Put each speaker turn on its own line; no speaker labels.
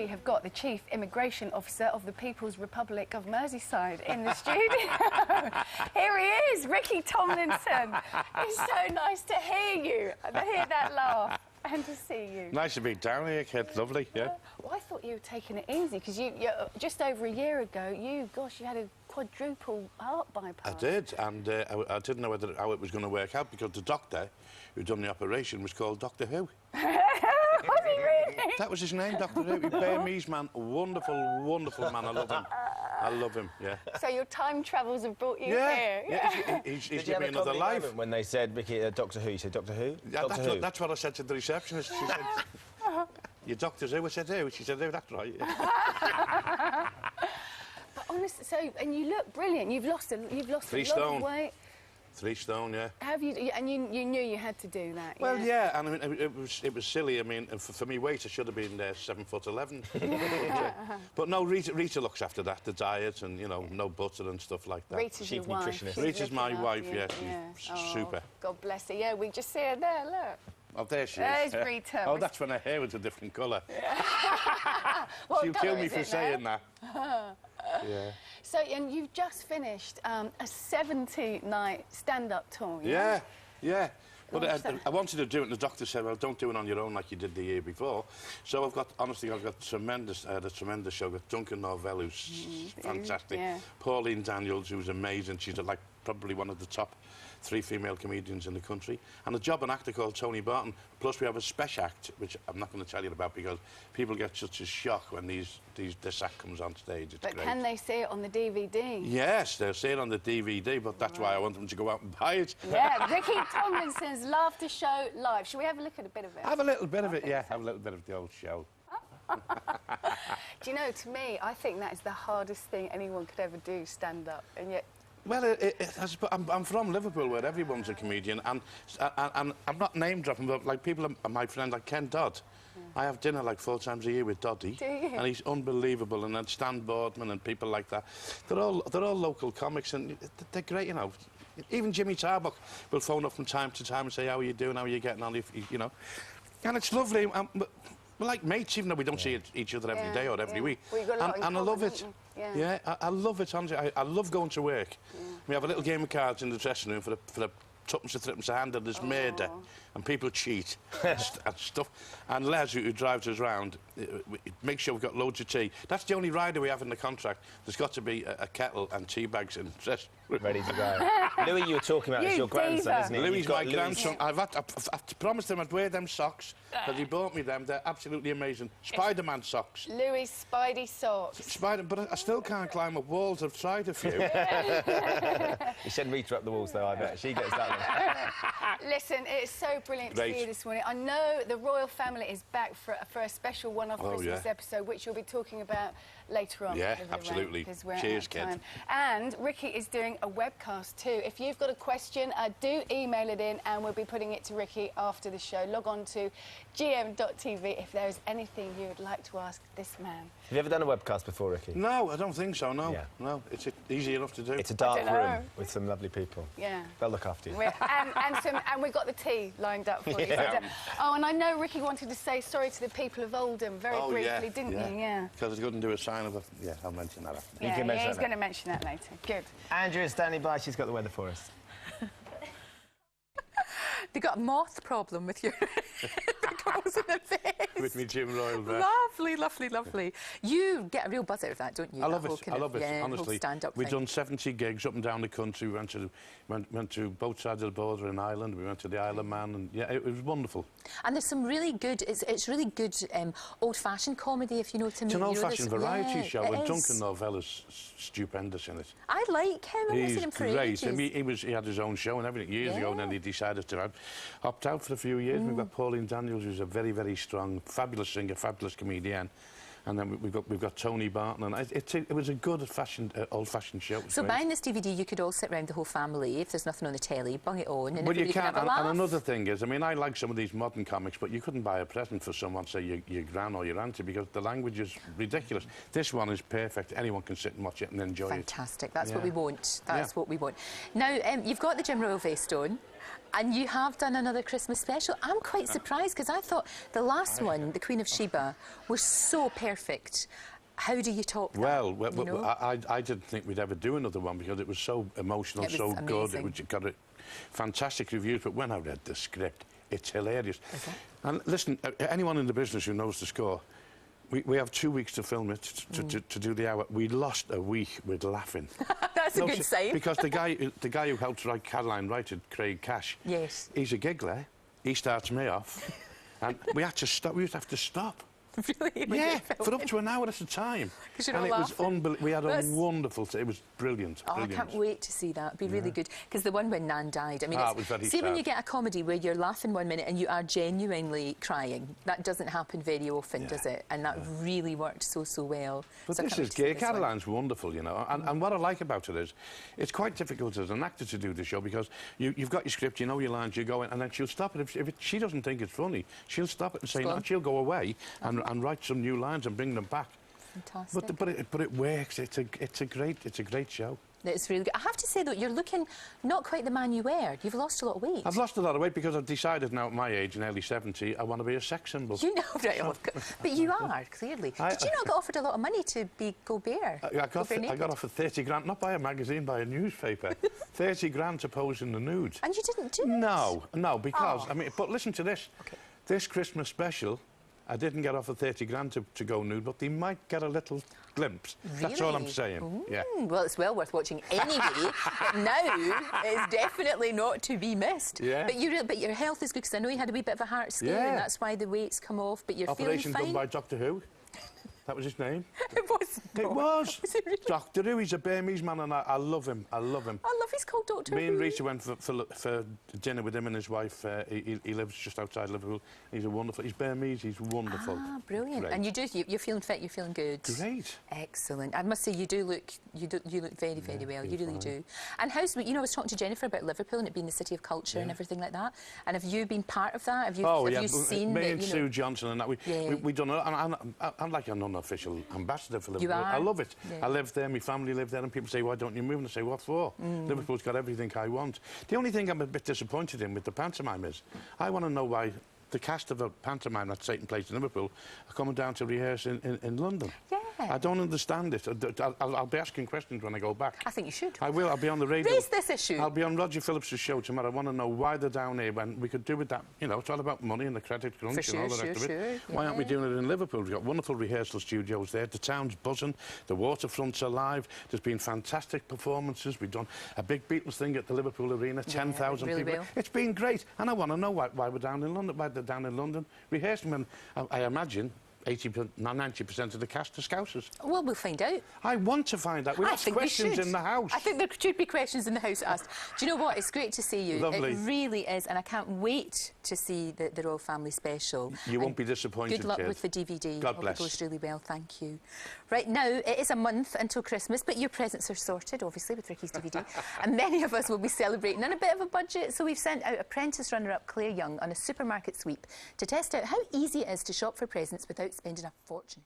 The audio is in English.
we have got the Chief Immigration Officer of the People's Republic of Merseyside in the studio. Here he is, Ricky Tomlinson. It's so nice to hear you, and to hear that laugh, and to see you.
Nice to be down here, kid. Lovely, yeah.
Well, I thought you were taking it easy, because you just over a year ago, you had a quadruple heart bypass.
I did, and I didn't know how it was going to work out, because the doctor who'd done the operation was called Doctor Who.
Was he really?
That was his name, Doctor Who. He's a Burmese man, a wonderful, wonderful man. I love him. I love him, yeah.
So your time travels have brought you here?
Yeah, he's given me another life.
When they said, Ricky, Doctor Who, you said Doctor Who?
Yeah, that's what I said to the receptionist. She said, your Doctor's Who? I said, who? She said, who? That's right.
But honestly, and you look brilliant. You've lost a lot of weight.
3 stone, yeah.
Have you? And you knew you had to do that.
Well, yeah, and I mean, it was silly. I mean, for me weight, I should have been 7'11". But no, Rita looks after that, the diet, and you know, no butter and stuff like that.
Rita's your wife.
Rita's my wife. Yeah, she's super.
God bless her. Yeah, we just see her there. Look.
Oh, there she
is.
There's
Rita.
Oh, that's when her hair was a different colour. She'll kill me for saying that. Yeah.
So, and you've just finished a 70-night stand-up tour,
yeah? Yeah. But I wanted to do it, and the doctor said, well, don't do it on your own like you did the year before. So I've got the tremendous show. I've got Duncan Norvell, who's fantastic. Yeah. Pauline Daniels, who's amazing. She's like probably one of the top 3 female comedians in the country, and a job an actor called Tony Barton. Plus we have a special act, which I'm not going to tell you about because people get such a shock when this act comes on stage. It's
but
great.
Can they see it on the DVD?
Yes, they'll see it on the DVD, but that's why I want them to go out and buy it.
Yeah, Ricky Tomlinson's Laughter Show Live. Shall we have a look at a bit of it?
Have a little bit of it, yeah. Have a little bit of the old show.
Do you know, to me, I think that is the hardest thing anyone could ever do, stand up, and yet...
Well, I'm from Liverpool, where everyone's a comedian, and I'm not name-dropping, but, like, people, my friend, like Ken Dodd, I have dinner, like, 4 times a year with Doddy.
Do you?
And he's unbelievable, and then Stan Boardman and people like that. They're all local comics, and they're great, you know. Even Jimmy Tarbuck will phone up from time to time and say, how are you doing, how are you getting on, you know. And it's lovely. We're like mates, even though we don't see each other every day or every week.
Well,
and I love it. Yeah, I love it, honestly. I love going to work. We have a little game of cards in the dressing room for the tuppence or threepence a hand, and there's murder, and people cheat and stuff. And Les, who drives us round, makes sure we've got loads of tea. That's the only rider we have in the contract. There's got to be a kettle and tea bags in the dressing room.
Ready to go. Louis, you were talking about, is your grandson, isn't he?
Louis is my grandson. I've promised him I'd wear them socks, because he bought me them. They're absolutely amazing. Spider-Man socks.
Louis' Spidey socks.
But I still can't climb up walls. I've tried a few.
You should reach up the walls, though, I bet. She gets that one.
Listen, it's so brilliant to see you this morning. I know the royal family is back for a special one-off Christmas episode, which you'll be talking about later on.
Yeah, absolutely. Cheers, kid.
And Ricky is doing a webcast too. If you've got a question, do email it in, and we'll be putting it to Ricky after the show. Log on to gm.tv if there is anything you would like to ask this man.
Have you ever done a webcast before, Ricky?
No, I don't think so, no. Yeah. No, it's easy enough to do.
It's a dark room with some lovely people.
Yeah.
They'll look after you.
And we've got the tea lined up for you. Oh, and I know Ricky wanted to say sorry to the people of Oldham very briefly, didn't you? Yeah.
Because I couldn't do a sign of a... Yeah, I'll mention that after.
Yeah, he's going to mention that later. Good.
Andrea is standing by. She's got the weather for us.
They got a moth problem with your pickles in the face.
With me Jim Royal vest.
Lovely, lovely, lovely. You get a real buzz out of that, don't you?
I love it. I love it, honestly. We've
done
70 gigs up and down the country. We went to both sides of the border in Ireland. We went to the Isle of Man, and yeah, it was wonderful.
And there's some really good, it's really good old-fashioned comedy, if you know what I mean.
It's an old-fashioned variety show, and Duncan Norvell is stupendous in it.
I like him. I've listened to him for ages.
He had his own show and everything years ago, and then he decided to opt out for a few years. We've got Pauline Daniels, who's a very, very strong, fabulous singer, fabulous comedian. And then we've got Tony Barton, and it was a good old-fashioned show.
So buying this DVD, you could all sit around the whole family. If there's nothing on the telly, bung it on, and
everybody
can have a laugh.
And another thing is, I mean, I like some of these modern comics, but you couldn't buy a present for someone, say your gran or your auntie, because the language is ridiculous. This one is perfect. Anyone can sit and watch it and enjoy it.
Fantastic. That's what we want. That's what we want. Now, you've got the Jim Royal vest on. And you have done another Christmas special. I'm quite surprised because I thought the last one, The Queen of Sheba, was so perfect. How do you top that?
Well,
you know?
I didn't think we'd ever do another one because it was so emotional, so good. It got fantastic reviews. But when I read the script, it's hilarious.
Okay.
And listen, anyone in the business who knows the score, we have 2 weeks to film it, to do the hour. We lost a week with laughing.
That's a good sign.
Because the guy who helped write Caroline write it, Craig Cash,
yes,
he's a giggler. He starts me off. And we had to stop. We used to have to stop.
Really?
Yeah, for up to an hour at a time.
You're
and
not
it was unbelievable. We had a wonderful... It was brilliant.
Oh,
brilliant.
I can't wait to see that. It'd be really good. Because the one when Nan died, I mean,
it was very
see
sad.
when you get a comedy where you're laughing 1 minute and you are genuinely crying, that doesn't happen very often, does it? And that really worked so well.
But
so
this is gay. Caroline's wonderful, you know. And what I like about it is, it's quite difficult as an actor to do the show because you've got your script, you know your lines, you go in, and then she'll stop it. If she doesn't think it's funny, she'll stop it and say, no, she'll go away and write some new lines and bring them back.
Fantastic.
But it works. It's a great show.
It's really good. I have to say, though, you're looking not quite the man you were. You've lost a lot of weight.
I've lost a lot of weight because I've decided now at my age, in early 70, I want to be a sex symbol.
You know, right? But you are, clearly. Did you not get offered a lot of money to be Gobert?
I got offered 30 grand, not by a magazine, by a newspaper. 30 grand to pose in the nude.
And you didn't do it?
No, because, I mean, but listen to this.
Okay.
This Christmas special, I didn't get offered 30 grand to go nude, but they might get a little glimpse.
Really?
That's all I'm saying. Yeah.
Well, it's well worth watching anyway. But now it's definitely not to be missed.
Yeah.
But your health is good because I know you had a wee bit of a heart scare and that's why the weight's come off. But you're
Operation
feeling fine.
done by Doctor Who. That was his name.
It was.
It was.
Was it really?
Doctor Who. He's a Burmese man, and I love him. I love him.
I love he's called Doctor Who.
Me and Rita went for dinner with him and his wife. He lives just outside Liverpool. He's a wonderful... He's Burmese. He's wonderful.
Ah, brilliant.
Great.
And you're feeling fit. You're feeling good.
Great.
Excellent. I must say you look very, very well. You really do. And how's... You know, I was talking to Jennifer about Liverpool and it being the city of culture and everything like that. And have you been part of that? Have you seen...
Me and Sue Johnson and that. We done it. I'm like an unofficial ambassador for Liverpool.
You are?
I love it.
Yeah.
I live there, my family live there, and people say, why don't you move? And I say, what for? Liverpool's got everything I want. The only thing I'm a bit disappointed in with the pantomime is, I want to know why the cast of a pantomime that's taking place in Liverpool are coming down to rehearse in London.
Yeah.
I don't understand it. I'll be asking questions when I go back.
I think you should.
I will. I'll be on the radio.
Raise this issue.
I'll be on Roger Phillips' show tomorrow. I want to know why they're down here when we could do with that. You know, it's all about money and the credit crunch and all the rest of it. Why aren't we doing it in Liverpool? We've got wonderful rehearsal studios there. The town's buzzing. The waterfront's alive. There's been fantastic performances. We've done a big Beatles thing at the Liverpool Arena. 10,000
really
people.
will.
It's been great. And I want to know why we're down in London. Why they're down in London rehearsing. And I imagine 90% of the cast are Scousers.
Well, we'll find out.
I want to find out. We ask questions in the house.
I think there should be questions in the house asked. Do you know what? It's great to see you.
Lovely.
It really is, and I can't wait to see the Royal Family special.
You won't be disappointed,
Good luck
kid.
with the DVD.
God
Hope
bless.
it goes really well. Thank you. Right now, it is a month until Christmas, but your presents are sorted, obviously, with Ricky's DVD. And many of us will be celebrating on a bit of a budget, so we've sent out apprentice runner-up Claire Young on a supermarket sweep to test out how easy it is to shop for presents without spending a fortune.